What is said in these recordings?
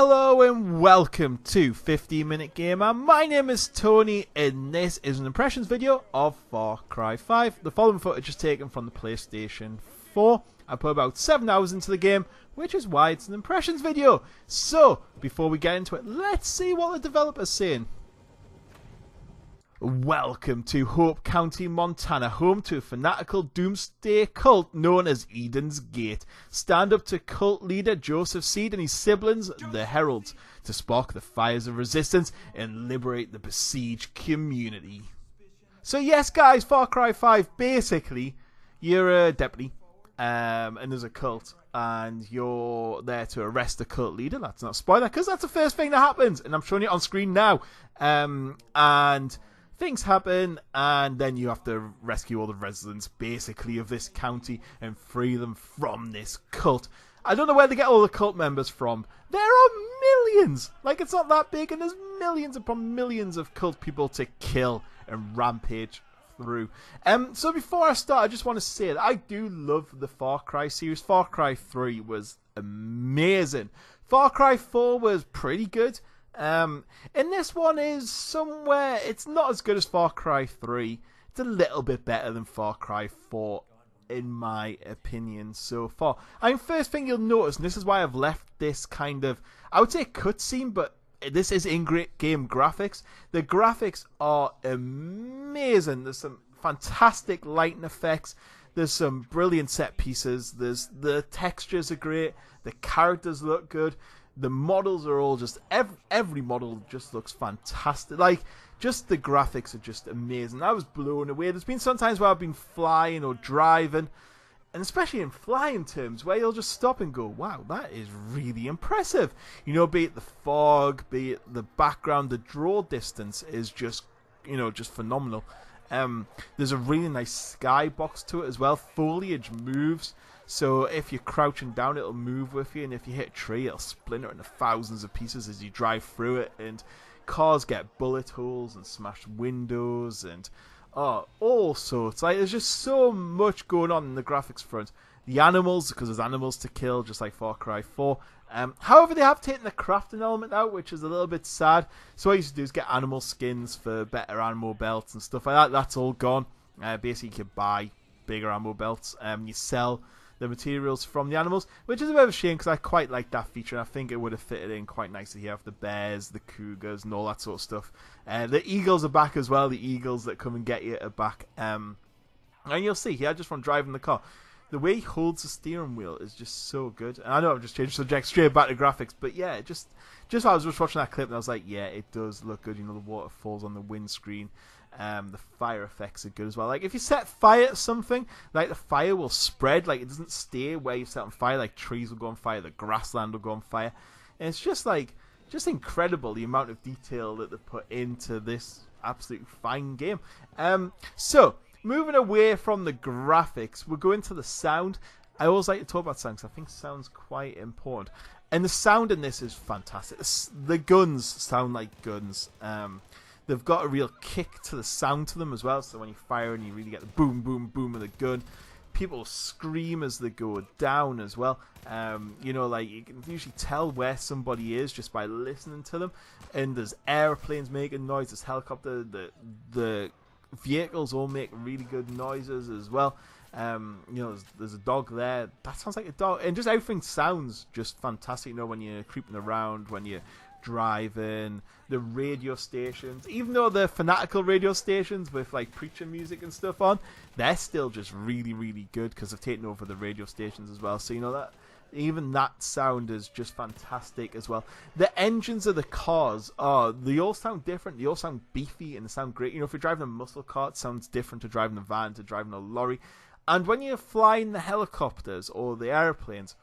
Hello and welcome to 15-Minute Gamer. My name is Tony and this is an impressions video of Far Cry 5. The following footage is taken from the PlayStation 4. I put about 7 hours into the game, which is why it's an impressions video. So, before we get into it, let's see what the developer's saying. Welcome to Hope County, Montana, home to a fanatical doomsday cult known as Eden's Gate. Stand up to cult leader Joseph Seed and his siblings, the Heralds, to spark the fires of resistance and liberate the besieged community. So yes guys, Far Cry 5, basically, you're a deputy, and there's a cult, and you're there to arrest the cult leader. That's not a spoiler, because that's the first thing that happens, and I'm showing it on screen now. And things happen, and then you have to rescue all the residents, basically, of this county and free them from this cult. I don't know where they get all the cult members from. There are millions! Like, it's not that big, and there's millions upon millions of cult people to kill and rampage through. So before I start, I just want to say that I do love the Far Cry series. Far Cry 3 was amazing. Far Cry 4 was pretty good. And this one is somewhere, it's not as good as Far Cry 3. It's a little bit better than Far Cry 4, in my opinion, so far. I mean, first thing you'll notice, and this is why I've left this kind of, I would say cutscene, but this is in-game graphics. The graphics are amazing. There's some fantastic lighting effects. There's some brilliant set pieces. The textures are great. The characters look good. The models are all just, every model just looks fantastic. Like, just the graphics are just amazing. I was blown away. There's been some times where I've been flying or driving, and especially in flying terms, where you'll just stop and go, wow, that is really impressive. You know, be it the fog, be it the background, the draw distance is just, you know, just phenomenal. There's a really nice skybox to it as well. Foliage moves. So if you're crouching down, it'll move with you, and if you hit a tree, it'll splinter into thousands of pieces as you drive through it, and cars get bullet holes and smashed windows, and all sorts. Like, there's just so much going on in the graphics front. The animals, because there's animals to kill, just like Far Cry 4. However, they have taken the crafting element out, which is a little bit sad. So what I used to do is get animal skins for better ammo belts and stuff like that. That's all gone. Basically, you can buy bigger ammo belts. You sell the materials from the animals, which is a bit of a shame because I quite like that feature, and I think it would have fitted in quite nicely here with the bears, the cougars, and all that sort of stuff. The eagles are back as well. The eagles that come and get you are back. And you'll see here, just from driving the car, the way he holds the steering wheel is just so good. And I know I've just changed subject straight back to graphics, but yeah, just I was just watching that clip and I was like, yeah, it does look good. You know, the water falls on the windscreen. The fire effects are good as well. Like, if you set fire to something, like, the fire will spread. Like, it doesn't stay where you set on fire. Like, trees will go on fire, the grassland will go on fire. And it's just, like, just incredible the amount of detail that they put into this absolutely fine game. So, moving away from the graphics, we'll go into the sound. I always like to talk about sound because I think sound's quite important. And the sound in this is fantastic. The guns sound like guns. They've got a real kick to the sound to them as well, so when you fire and you really get the boom, boom, boom of the gun. People scream as they go down as well. You know, like, you can usually tell where somebody is just by listening to them. And there's airplanes making noise, there's helicopter, the vehicles all make really good noises as well. You know, there's a dog there. That sounds like a dog. And just everything sounds just fantastic, you know, when you're creeping around, when you're driving. The radio stations, even though they're fanatical radio stations with like preacher music and stuff on, they're still just really, really good because they've taken over the radio stations as well. So, you know, that even that sound is just fantastic as well. The engines of the cars, they all sound different. They all sound beefy and they sound great. You know, if you're driving a muscle car, it sounds different to driving a van, to driving a lorry. And when you're flying the helicopters or the airplanes,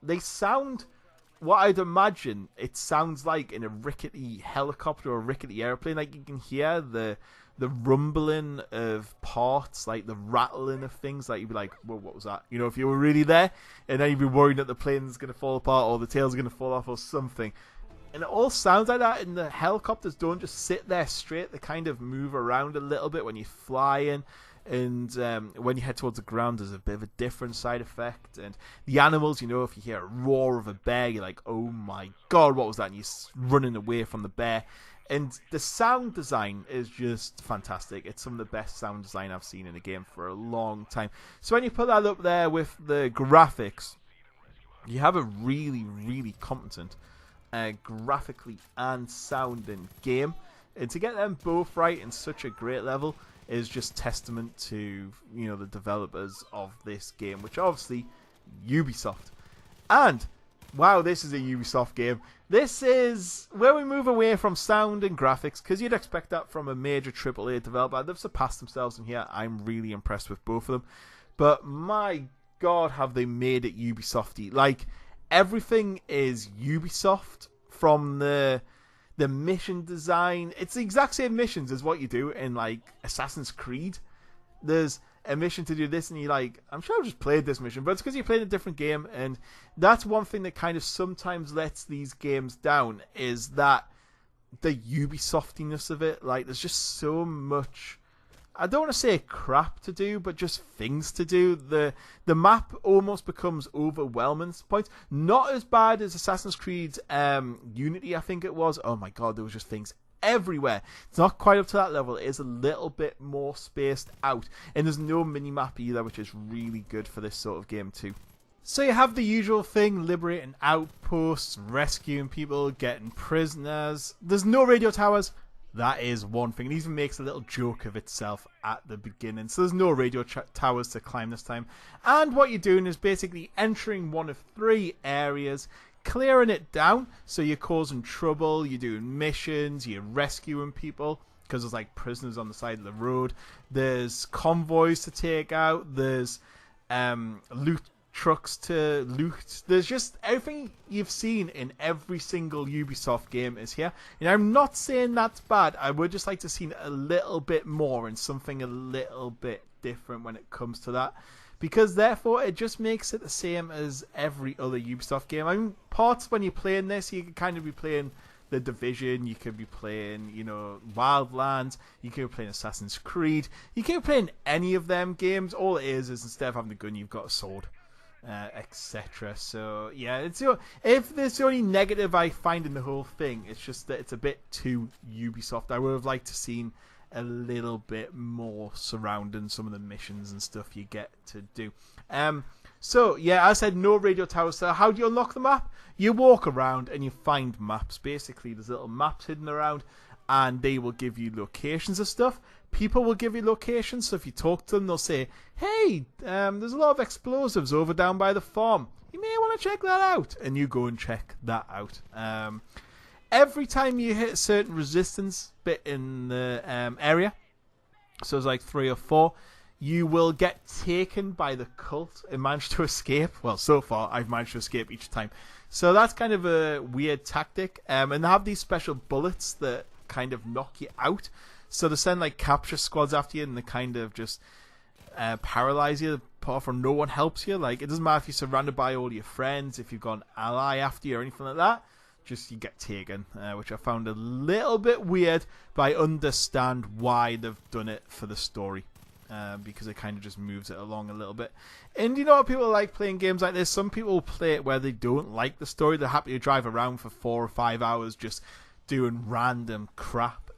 they sound what I'd imagine it sounds like in a rickety helicopter or a rickety airplane. Like, you can hear the rumbling of parts, like the rattling of things. Like, you'd be like, well, what was that? You know, if you were really there, and then you'd be worried that the plane's going to fall apart or the tail's going to fall off or something. And it all sounds like that, and the helicopters don't just sit there straight. They kind of move around a little bit when you're flying. And when you head towards the ground, there's a bit of a different side effect. And the animals, you know, if you hear a roar of a bear, you're like, oh my god, what was that? And you're running away from the bear. And the sound design is just fantastic. It's some of the best sound design I've seen in a game for a long time. So when you put that up there with the graphics, you have a really, really competent graphically and sounding game. And to get them both right in such a great level is just testament to, you know, the developers of this game, which obviously Ubisoft. And wow, this is a Ubisoft game. This is where we move away from sound and graphics, because you'd expect that from a major AAA developer. They've surpassed themselves in here. I'm really impressed with both of them. But my god, have they made it Ubisofty. Like, everything is Ubisoft, from the mission design. It's the exact same missions as what you do in, like, Assassin's Creed. There's a mission to do this, and you're like, I'm sure I've just played this mission, but it's because you're playing a different game. And that's one thing that kind of sometimes lets these games down, is that the Ubisoftiness of it. Like, there's just so much, I don't want to say crap to do, but just things to do. The map almost becomes overwhelming at points. Not as bad as Assassin's Creed Unity, I think it was. Oh my god, there was just things everywhere. It's not quite up to that level. It is a little bit more spaced out. And there's no mini-map either, which is really good for this sort of game too. So you have the usual thing, liberating outposts, rescuing people, getting prisoners. There's no radio towers. That is one thing. It even makes a little joke of itself at the beginning. So there's no radio towers to climb this time. And what you're doing is basically entering one of 3 areas, clearing it down. So you're causing trouble, you're doing missions, you're rescuing people, because there's like prisoners on the side of the road. There's convoys to take out. There's loot trucks to loot. There's just everything you've seen in every single Ubisoft game is here. And I'm not saying that's bad. I would just like to see a little bit more and something a little bit different when it comes to that. Because therefore it just makes it the same as every other Ubisoft game. I mean, parts when you're playing this, you could kind of be playing The Division, you could be playing, you know, Wildlands, you could be playing Assassin's Creed, you could be playing any of them games. All it is instead of having a gun, you've got a sword. Etc. So yeah, if there's the only negative I find in the whole thing, it's just that it's a bit too Ubisoft. I would have liked to seen a little bit more surrounding some of the missions and stuff you get to do. So yeah, as I said, no radio towers. So how do you unlock the map? You walk around and you find maps. Basically, there's little maps hidden around, and they will give you locations of stuff. People will give you locations, so if you talk to them, they'll say, hey, there's a lot of explosives over down by the farm. You may want to check that out. And you go and check that out. Every time you hit a certain resistance bit in the area, so there's like 3 or 4, you will get taken by the cult and manage to escape. Well, so far, I've managed to escape each time. So that's kind of a weird tactic. And they have these special bullets that kind of knock you out. So they send like capture squads after you, and they kind of just paralyze you. Apart from no one helps you. Like, it doesn't matter if you're surrounded by all your friends, if you've got an ally after you or anything like that. Just you get taken, which I found a little bit weird, but I understand why they've done it for the story. Because it kind of just moves it along a little bit. And you know what people like playing games like this? Some people play it where they don't like the story. They're happy to drive around for 4 or 5 hours just doing random crap.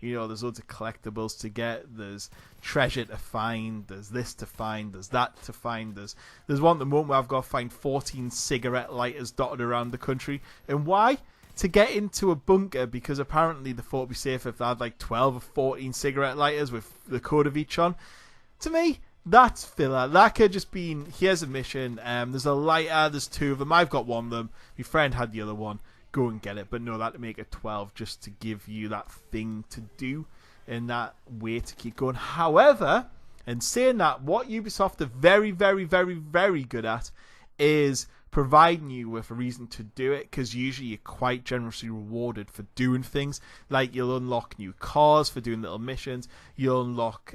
You know, there's loads of collectibles to get, there's treasure to find, there's this to find, there's that to find, there's one at the moment where I've got to find 14 cigarette lighters dotted around the country. And why? To get into a bunker, because apparently they thought it'd be safer if they had like 12 or 14 cigarette lighters with the code of each on. To me, that's filler. That could just be, here's a mission, there's a lighter, there's 2 of them, I've got one of them, my friend had the other one. Go and get it, but no, that to make it 12 just to give you that thing to do and that way to keep going. However, in saying that, what Ubisoft are very, very, very, very good at is providing you with a reason to do it, because usually you're quite generously rewarded for doing things. Like, you'll unlock new cars for doing little missions, you'll unlock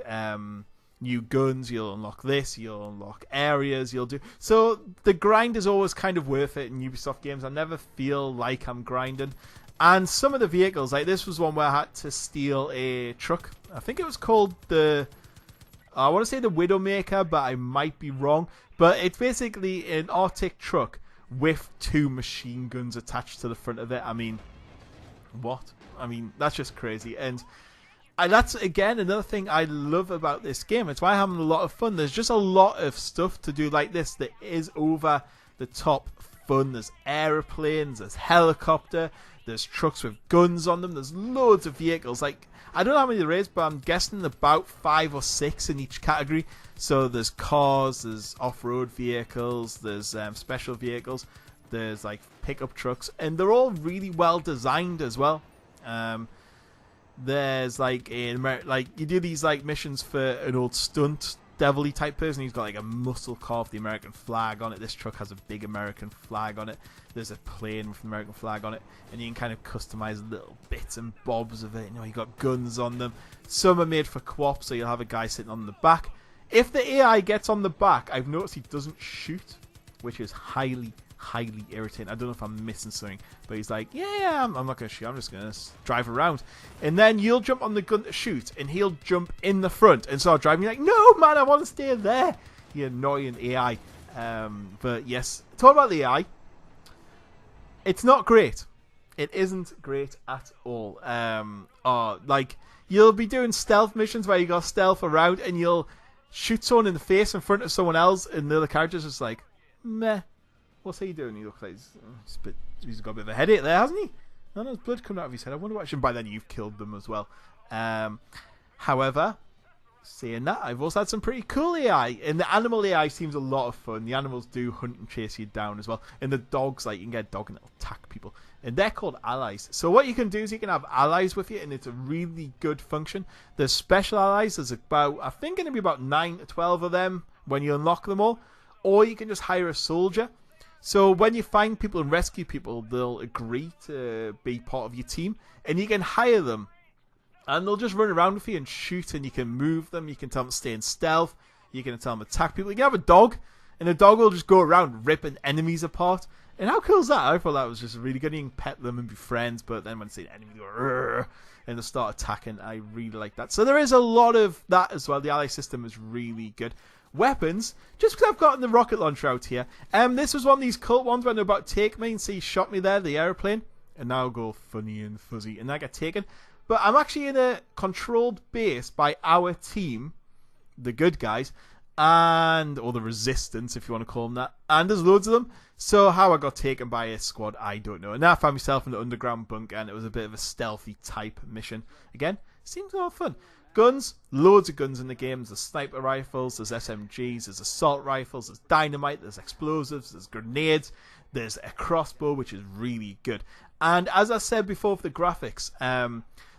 new guns, you'll unlock this, you'll unlock areas, you'll do... So the grind is always kind of worth it in Ubisoft games. I never feel like I'm grinding. And some of the vehicles, like this was one where I had to steal a truck. I think it was called the I want to say the Widowmaker, but I might be wrong. But it's basically an Arctic truck with 2 machine guns attached to the front of it. I mean, what? I mean, that's just crazy. And that's, again, another thing I love about this game. It's why I'm having a lot of fun. There's just a lot of stuff to do like this that is over the top fun. There's aeroplanes, there's helicopter, there's trucks with guns on them, there's loads of vehicles. Like, I don't know how many there is, but I'm guessing about 5 or 6 in each category. So there's cars, there's off-road vehicles, there's special vehicles, there's like pickup trucks, and they're all really well designed as well. There's like you do these like missions for an old stunt devil-y type person. He's got like a muscle car with the American flag on it. This truck has a big American flag on it. There's a plane with an American flag on it, and you can kind of customize little bits and bobs of it. You know, you got guns on them. Some are made for co-op, so you'll have a guy sitting on the back. If the AI gets on the back, I've noticed he doesn't shoot, which is highly irritating. I don't know if I'm missing something, but he's like, yeah, I'm not going to shoot, I'm just going to drive around. And then you'll jump on the gun to shoot, and he'll jump in the front and start driving. You're like, no, man, I want to stay there. You annoying AI. But yes, talk about the AI. It's not great. It isn't great at all. Like, you'll be doing stealth missions where you got stealth around, and you'll shoot someone in the face in front of someone else, and the other character's just like, meh. What's he doing? He looks like he's got a bit of a headache there, hasn't he? No, there's blood coming out of his head. I wonder what. By then you've killed them as well. However, saying that, I've also had some pretty cool AI. And the animal AI seems a lot of fun. The animals do hunt and chase you down as well. And the dogs, like, you can get a dog and it'll attack people. And they're called allies. So what you can do is you can have allies with you, and it's a really good function. There's special allies. There's about, I think, going to be about 9 to 12 of them when you unlock them all. Or you can just hire a soldier. So when you find people and rescue people, they'll agree to be part of your team, and you can hire them, and they'll just run around with you and shoot, and you can move them. You can tell them to stay in stealth. You can tell them to attack people. You can have a dog, and the dog will just go around ripping enemies apart. And how cool is that? I thought that was just really good. You can pet them and be friends, but then when they see an enemy, go, "Rrr," and they'll start attacking. I really like that. So there is a lot of that as well. The ally system is really good. Weapons, just because I've gotten the rocket launcher out here. This was one of these cult ones when they're about to take me, and see, shot me there, the aeroplane, and now I'll go funny and fuzzy, and I get taken. But I'm actually in a controlled base by our team, the good guys, or the resistance, if you want to call them that, and there's loads of them. So how I got taken by a squad, I don't know. And now I found myself in the underground bunker, and it was a bit of a stealthy type mission. Again, seems a lot of fun. Guns, loads of guns in the game. There's sniper rifles, there's SMGs, there's assault rifles, there's dynamite, there's explosives, there's grenades, there's a crossbow, which is really good. And as I said before for the graphics,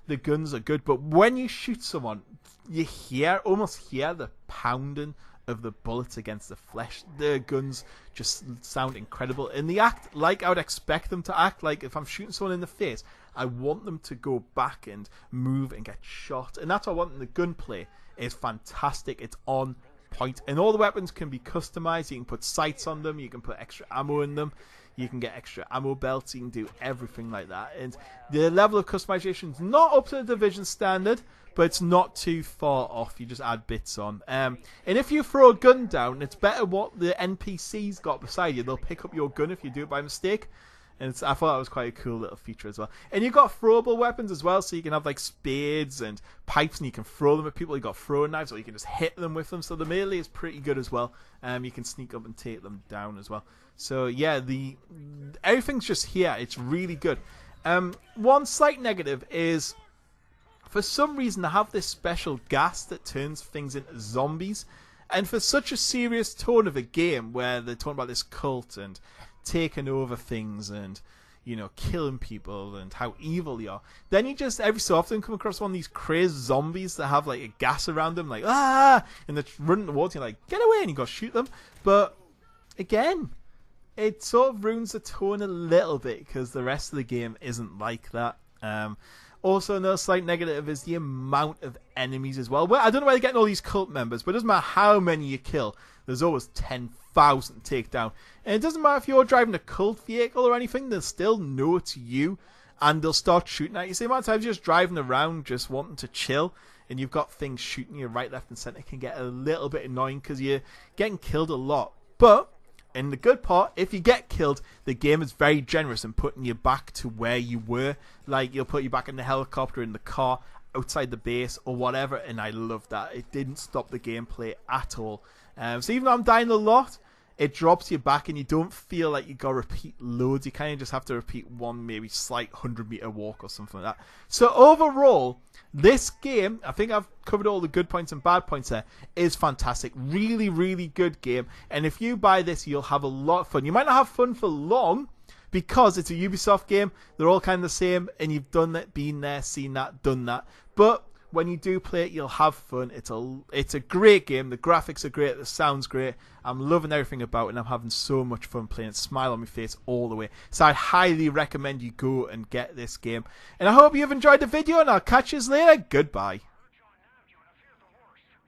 the guns are good, but when you shoot someone, you almost hear the pounding of the bullets against the flesh. The guns just sound incredible, and they act like I would expect them to act. Like if I'm shooting someone in the face, I want them to go back and move and get shot, and that's what I want in the gunplay. It's fantastic. It's on point, and all the weapons can be customized. You can put sights on them, you can put extra ammo in them, you can get extra ammo belts, you can do everything like that. And the level of customization is not up to the Division standard, but it's not too far off. You just add bits on. And if you throw a gun down, it's better what the NPCs got beside you. They'll pick up your gun if you do it by mistake. And I thought that was quite a cool little feature as well. And you've got throwable weapons as well, so you can have like spades and pipes, and you can throw them at people. You've got throwing knives, or you can just hit them with them. So the melee is pretty good as well. You can sneak up and take them down as well. So yeah, everything's just here. It's really good. One slight negative is, for some reason, they have this special gas that turns things into zombies. And for such a serious tone of a game, where they're talking about this cult and taking over things and, you know, killing people and how evil they are, then you just every so often come across one of these crazy zombies that have like a gas around them, like and they're running towards you, like, get away, and you gotta shoot them. But again, it sort of ruins the tone a little bit, because the rest of the game isn't like that. Also, another slight negative is the amount of enemies as well. Well, I don't know where they're getting all these cult members, but it doesn't matter how many you kill, there's always 10,000 to take down. And it doesn't matter if you're driving a cult vehicle or anything, they'll still know it's you, and they'll start shooting at you. So the amount of times you're just driving around just wanting to chill, and you've got things shooting you right, left, and center, it can get a little bit annoying because you're getting killed a lot. But in the good part, if you get killed, the game is very generous in putting you back to where you were. Like, you'll put you back in the helicopter, in the car, outside the base, or whatever, and I love that. It didn't stop the gameplay at all. So even though I'm dying a lot, it drops you back and you don't feel like you gotta repeat loads. You kind of just have to repeat one maybe slight 100-meter walk or something like that. So overall, this game, I think I've covered all the good points and bad points there, is fantastic. Really, really good game. And if you buy this, you'll have a lot of fun. You might not have fun for long because it's a Ubisoft game. They're all kind of the same and you've done that, been there, seen that, done that. But when you do play it, you'll have fun. It's a great game. The graphics are great. The sound's great. I'm loving everything about it, and I'm having so much fun playing it. Smile on my face all the way. So I highly recommend you go and get this game. And I hope you've enjoyed the video, and I'll catch you later. Goodbye.